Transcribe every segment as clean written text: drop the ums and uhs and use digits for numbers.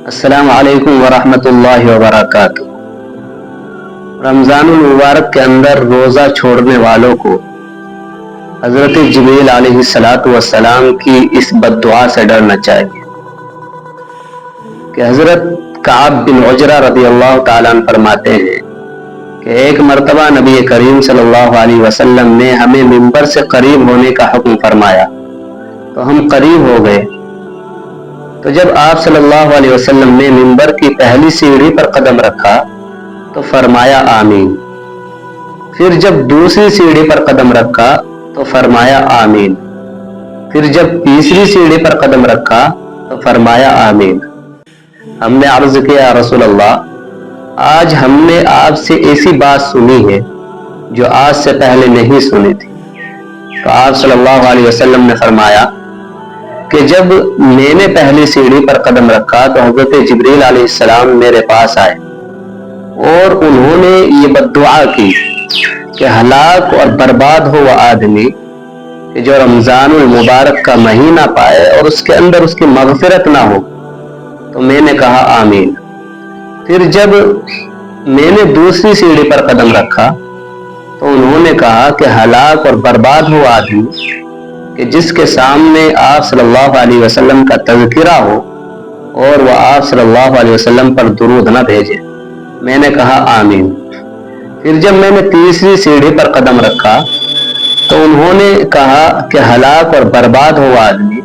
अस्सलाम वालेकुम वरहमतुल्लाहि वबरकातुहू। रमज़ानुल मुबारक के अंदर रोज़ा छोड़ने वालों को हज़रत जिब्रील अलैहिस्सलातु वस्सलाम की इस बद्दुआ से डरना चाहिए कि हज़रत कअब बिन उजरा रज़ियल्लाहु ताला अन्हु फरमाते हैं कि एक मर्तबा नबी करीम सल्लल्लाहु अलैहि वसल्लम ने हमें मिंबर से करीब होने का हुक्म फरमाया तो हम करीब हो गए। तो जब आप सल्लल्लाहु अलैहि वसल्लम ने मिंबर की पहली सीढ़ी पर कदम रखा तो फरमाया आमीन। फिर जब दूसरी सीढ़ी पर कदम रखा तो फरमाया आमीन। फिर जब तीसरी सीढ़ी पर कदम रखा तो फरमाया आमीन। हमने अर्ज किया, रसूल अल्लाह, आज हमने आपसे ऐसी बात सुनी है जो आज से पहले नहीं सुनी थी। तो आप सल्लल्लाहु अलैहि वसल्लम ने फरमाया कि जब मैंने पहली सीढ़ी पर कदम रखा तो हज़रत जिब्रील अलैहिस्सलाम मेरे पास आए और उन्होंने ये बद्दुआ की कि हलाक और बर्बाद हो वह आदमी कि जो रमज़ानुल मुबारक का महीना पाए और उसके अंदर उसकी मग़फ़िरत ना हो। तो मैंने कहा आमीन। फिर जब मैंने दूसरी सीढ़ी पर कदम रखा तो उन्होंने कहा कि हलाक और बर्बाद हो आदमी कि जिसके सामने आप सल्लल्लाहु अलैहि वसल्लम का तज़किरा हो और वह आप सल्लल्लाहु अलैहि वसल्लम पर दुरूद न भेजे। मैंने कहा आमीन। फिर जब मैंने तीसरी सीढ़ी पर कदम रखा तो उन्होंने कहा कि हलाक और बर्बाद हो आदमी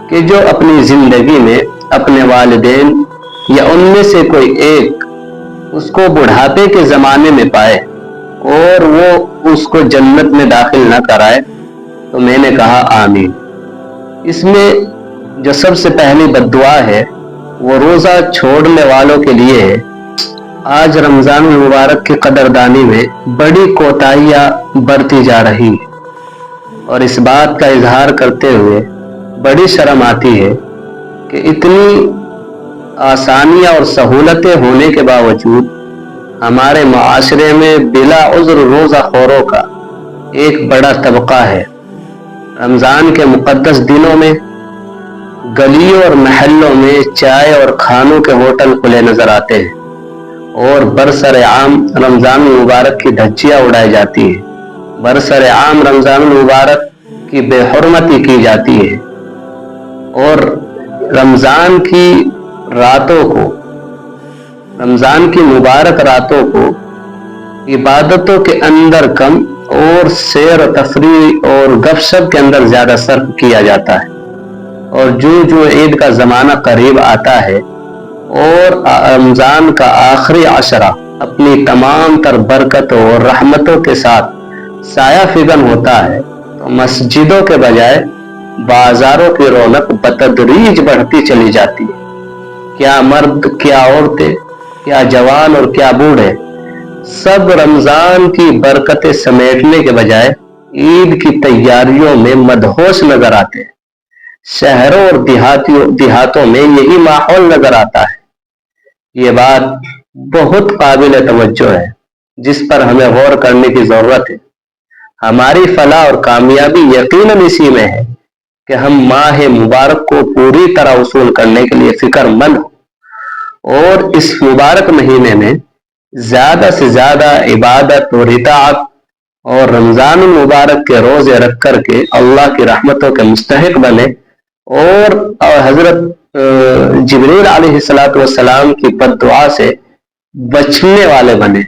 कि जो अपनी जिंदगी में अपने वालिदैन या उनमें से कोई एक उसको बुढ़ापे के ज़माने में पाए और वो उसको जन्नत में दाखिल न कराए। तो मैंने कहा आमीन। इसमें जो सबसे पहली बद्दुआ है वो रोज़ा छोड़ने वालों के लिए है। आज रमज़ान मुबारक की कदरदानी में बड़ी कोताहियाँ बरती जा रही है और इस बात का इजहार करते हुए बड़ी शर्म आती है कि इतनी आसानियाँ और सहूलतें होने के बावजूद हमारे मुआशरे में बिला उज़्र रोज़ा खोरों का एक बड़ा तबका है। रमज़ान के मुक़द्दस दिनों में गलियों और महल्लों में चाय और खानों के होटल खुले नजर आते हैं और बरसर आम रमज़ान मुबारक की धज्जियाँ उड़ाई जाती है। बरसर आम रमज़ान मुबारक की बेहुरमती की जाती है और रमज़ान की रातों को, रमज़ान की मुबारक रातों को इबादतों के अंदर कम और सैर तफरीह और गपशप के अंदर ज़्यादा सर्फ किया जाता है। और जो जो ईद का ज़माना करीब आता है और रमज़ान का आखिरी अशरा अपनी तमाम तर बरकतों और रहमतों के साथ साया फिगन होता है तो मस्जिदों के बजाय बाजारों की रौनक बतदरीज बढ़ती चली जाती है। क्या मर्द, क्या औरतें, क्या जवान और क्या बूढ़े, सब रमज़ान की बरकतें समेटने के बजाय ईद की तैयारियों में मदहोश नजर आते हैं। शहरों और देहातों में यही माहौल नजर आता है। ये बात बहुत काबिल तवज्जो है जिस पर हमें गौर करने की जरूरत है। हमारी फलाह और कामयाबी यकीनन इसी में है कि हम माह मुबारक को पूरी तरह वसूल करने के लिए फिक्रमंद हो और इस मुबारक महीने में ज्यादा से ज्यादा इबादत और इताअत और रमज़ान मुबारक के रोजे रख करके अल्लाह की रहमतों के मुस्तहिक बने और हजरत जिब्रील अलैहिस्सलातु वस्सलाम की बद्दुआ से बचने वाले बने।